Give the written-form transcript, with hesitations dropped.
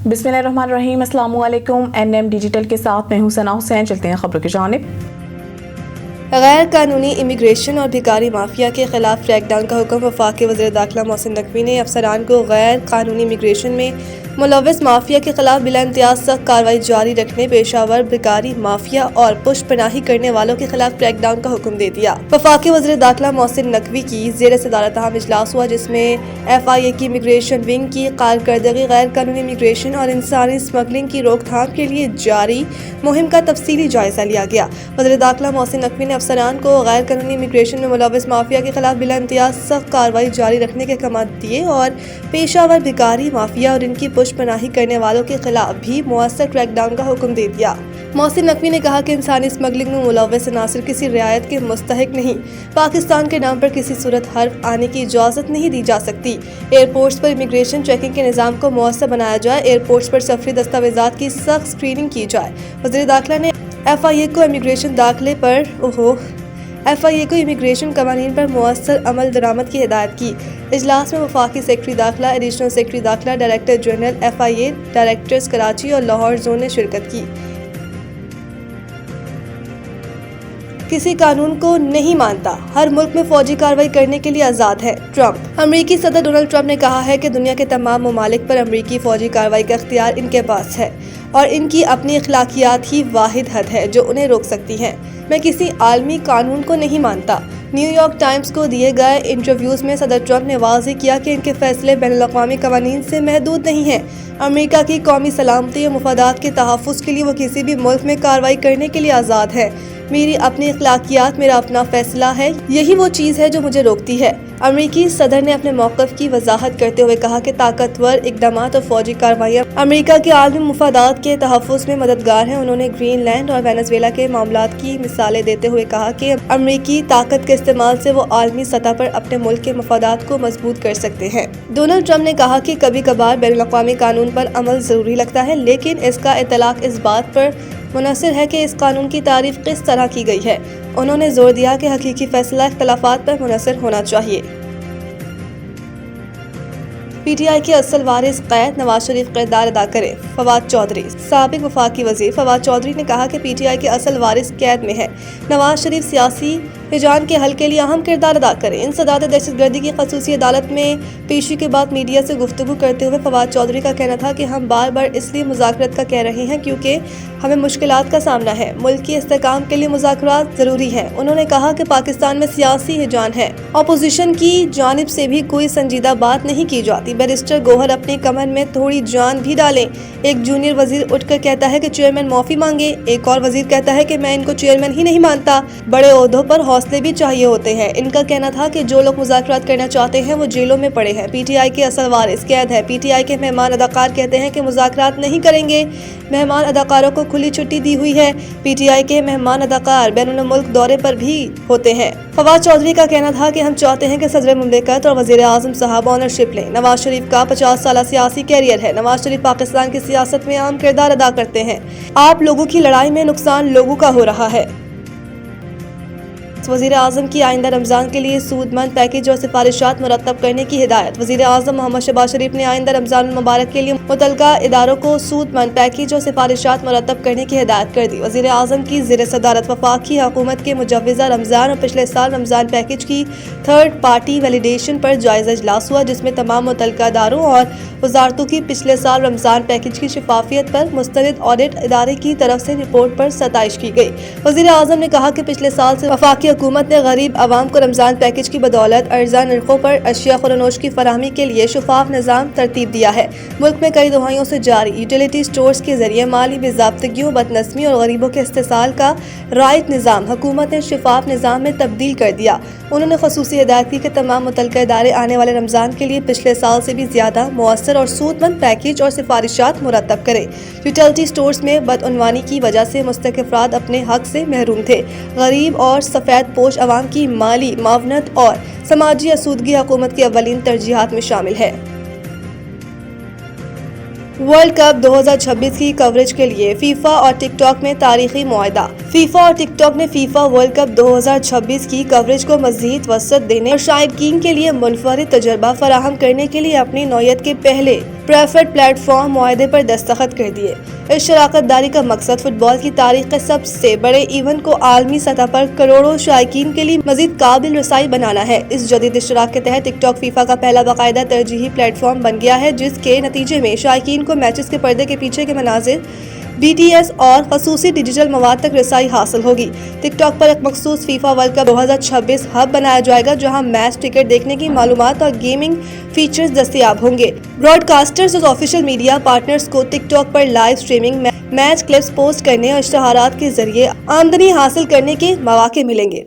बिस्मिल्लाहिर्रहमानिर्रहीम। अस्सलाम वालेकुम। NM डिजिटल के साथ मैं हूं सना हुसैन। चलते हैं खबरों की जानिब। गैर कानूनी इमिग्रेशन और भिखारी माफिया के खिलाफ क्रैकडाउन का हुक्म। वफाकी वज़ीर दाखिला मोहसिन नकवी ने अफसरान को गैर कानूनी इमिग्रेशन में मुलव्वस माफिया के खिलाफ बिला इम्तियाज सख्त कार्रवाई जारी रखने, पेशावर भिखारी माफिया और पुष्पनाही करने वालों के खिलाफ क्रैकडाउन का हुक्म दे दिया। वफाकी वज़ीर दाखिला मोहसिन नकवी की ज़ेर सदारत अहम इजलास हुआ, जिसमें FIA की इमिग्रेशन विंग की कारकर्दगी, गैर कानूनी इमिग्रेशन और इंसानी स्मगलिंग की रोकथाम के लिए जारी मुहिम का तफसीली जायजा लिया गया। वज़ीर दाखिला मोहसिन नकवी ने अफसरान को गैर कानूनी इमिग्रेशन में मुलव्वस माफिया के खिलाफ बिला इम्तियाज सख्त कार्रवाई जारी रखने के अहकाम दिए और पेशावर भिखारी माफिया और इनकी पुष्पनाही करने वालों के खिलाफ भी मुअस्सर क्रैकडाउन का हुक्म दे दिया। मोहसिन नकवी ने कहा कि इंसानी स्मगलिंग में मुलव्वस अनासिर किसी रियायत के मुस्तहिक नहीं। पाकिस्तान के नाम पर किसी सूरत हर्फ आने की इजाज़त नहीं दी जा सकती। एयरपोर्ट्स पर इमिग्रेशन चेकिंग के निज़ाम को मुअस्सर बनाया जाए। एयरपोर्ट्स पर सफरी दस्तावेजात की सख्त स्क्रीनिंग की जाए। वज़ीर दाखिला ने FIA को इमिग्रेशन कवानीन पर मुअस्सर अमल दरामद की हिदायत की। इजलास में वफाकी सेक्रेटरी दाखिला, एडिशनल सेक्रेटरी दाखिला, director general FIA, directors Karachi और लाहौर जोन ने शिरकत की। किसी कानून को नहीं मानता, हर मुल्क में फौजी कार्रवाई करने के लिए आज़ाद है। ट्रंप। अमरीकी सदर डोनाल्ड ट्रंप ने कहा है कि दुनिया के तमाम ममालिक पर अमरीकी फौजी कार्रवाई का इख्तियार इनके पास है और इनकी अपनी अखलाकियात ही वाहिद हद है जो उन्हें रोक सकती हैं। मैं किसी आलमी कानून को नहीं मानता। न्यूयॉर्क टाइम्स को दिए गए इंटरव्यूज़ में सदर ट्रंप ने वाज़ेह किया कि इनके फैसले बैनुल-अक़वामी कवानीन से महदूद नहीं हैं। अमेरिका की कौमी सलामती और मुफादात के तहफ़्फ़ुज़ के लिए वो किसी भी मुल्क में कार्रवाई करने के लिए आज़ाद है। मेरी अपनी अखलाकियात, मेरा अपना फैसला है, यही वो चीज़ है जो मुझे रोकती है। अमेरिकी सदर ने अपने मौक़िफ़ की वजाहत करते हुए कहा कि ताकतवर इक़दामात और फौजी कार्रवाइयाँ अमेरिका के आलमी मुफादात के तहफ़्फ़ुज़ में मददगार हैं। उन्होंने ग्रीनलैंड और वेनेज़ुएला के मामलात की मिसालें देते हुए कहा कि अमेरिकी ताकत के इस्तेमाल से वो आलमी सतह पर अपने मुल्क के मफादात को मजबूत कर सकते हैं। डोनाल्ड ट्रंप ने कहा कि कभी कभार बैनुल-अक़वामी कानून पर अमल ज़रूरी लगता है, लेकिन इसका इतलाक़ इस बात पर मुनहसर है कि इस कानून की तारीफ किस तरह की गई है। उन्होंने जोर दिया कि हकीकी फैसला इख्तलाफात पर मुनहसर होना चाहिए। PTI के असल वारिस कैद, नवाज शरीफ किरदार अदा करें। फवाद चौधरी। साबिक वफाकी वजीर फवाद चौधरी ने कहा कि PTI के असल वारिस कैद में है। नवाज शरीफ सियासी हिजान के हल के लिए अहम किरदार अदा करें। इंसदाद दहशतगर्दी की खसूसी अदालत में पेशी के बाद मीडिया से गुफ्तगू करते हुए फवाद चौधरी का कहना था कि हम बार बार इसलिए मुज़ाकरात का कह रहे हैं क्योंकि हमें मुश्किलात का सामना है। मुल्क के इस्तेहकाम के लिए मुज़ाकरात ज़रूरी है। उन्होंने कहा कि पाकिस्तान में सियासी हिजान है, अपोजिशन की जानिब से भी कोई संजीदा बात नहीं की जाती। बैरिस्टर गौहर अपनी कमर में थोड़ी जान भी डालें। एक जूनियर वजीर उठकर कहता है कि चेयरमैन माफ़ी मांगे, एक और वजीर कहता है कि मैं इनको चेयरमैन ही नहीं मानता। बड़े ओहदों पर हौसले भी चाहिए होते हैं। इनका कहना था कि जो लोग मुज़ाकरात करना चाहते हैं वो जेलों में पड़े हैं। PTI के असल वारिस कैद है। PTI के मेहमान अदाकार कहते हैं कि मुज़ाकरात नहीं करेंगे। मेहमान अदाकारों को खुली छुट्टी दी हुई है। PTI के मेहमान अदाकार बैनुल मुल्क दौरे पर भी होते हैं। फवाद चौधरी का कहना था कि हम चाहते हैं कि सदर मुमलिकत और वज़ीर आज़म साहब ऑनरशिप लें। नवाज शरीफ का 50 साल सियासी कैरियर है। नवाज शरीफ पाकिस्तान की सियासत में अहम किरदार अदा करते हैं। आप लोगों की लड़ाई में नुकसान लोगों का हो रहा है। वज़ीर आज़म की आइंदा रमज़ान के लिए सूदमंद पैकेज और सिफारिशात मुरतब करने की हिदायत। वज़ीर आज़म मोहम्मद शहबाज शरीफ ने आइंदा रमज़ान मुबारक के लिए मुतल्लिका इदारों को सूदमंद पैकेज और सिफारिशात मुरतब करने की हिदायत कर दी। वज़ीर आज़म की ज़ेर सदारत वफाकी हुकूमत के मुजव्वज़ा रमज़ान और पिछले साल रमज़ान पैकेज की थर्ड पार्टी वैलिडेशन पर जायज़ा इजलास हुआ, जिसमें तमाम मुतल्लिका इदारों और वजारतों की पिछले साल रमज़ान पैकेज की शफाफियत पर मुस्तनद ऑडिट इदारे की तरफ से रिपोर्ट पर सताइश की गई। वज़ीर आज़म ने कहा कि पिछले साल से वफाकी हुकूमत ने गरीब आवाम को रमज़ान पैकेज की बदौलत अर्जा नरखों पर अशिया खुरनोश की फराहमी के लिए शफाफ निज़ाम तरतीब दिया है। मुल्क में कई दहाइयों से जारी यूटिलिटी स्टोर्स के जरिए माली बेज़ाब्तगियों, बदनस्मी और गरीबों के इस्तेसाल का राइट निज़ाम हुकूमत ने शफाफ निज़ाम में तब्दील कर दिया। उन्होंने खसूसी हिदायत की कि तमाम मुतल्लिका इदारे आने वाले रमज़ान के लिए पिछले साल से भी ज़्यादा मुअस्सर और सूदमंद पैकेज और सिफारिशात मुरतब करें। यूटिलिटी स्टोर्स में बदउनवानी की वजह से मुस्तहिक़ अफराद अपने हक से महरूम थे। गरीब और सफ़ेद पोश अवाम की माली मावनत और समाजी आसूदगी हुकूमत की अव्वलीन तरजीहात में शामिल है। वर्ल्ड कप 2026 की कवरेज के लिए फीफा और टिकटॉक में तारीखी मुआहदा। फीफा और टिकटॉक ने फीफा वर्ल्ड कप 2026 की कवरेज को मजीद वसअत देने और शायकीन के लिए मुनफरिद तजर्बा फराहम करने के लिए अपनी नौयत के पहले प्रेफर्ड प्लेटफॉर्म मुआहदे पर दस्तखत कर दिए। इस शराकत दारी का मकसद फुटबॉल की तारीख के सबसे बड़े इवेंट को आलमी सतह पर करोड़ों शायकीन के लिए मजीद काबिल रसाई बनाना है। इस जदीद इश्तराक के तहत टिकटॉक फीफा का पहला बाकायदा तरजीही प्लेटफॉर्म बन गया है, जिसके नतीजे में शायकीन को मैचेस के पर्दे के पीछे के मनाजिर, BTS और खसूसी डिजिटल मवाद तक रसाई हासिल होगी। टिकटॉक पर एक मखसूस फीफा वर्ल्ड कप 2026 हब बनाया जाएगा, जहां मैच टिकट देखने की मालूमात और गेमिंग फीचर्स दस्तयाब होंगे। ब्रॉडकास्टर्स और ऑफिशियल मीडिया पार्टनर्स को टिकटॉक पर live streaming, match clips post करने और इश्तहारात के जरिए आमदनी हासिल करने के मौके मिलेंगे।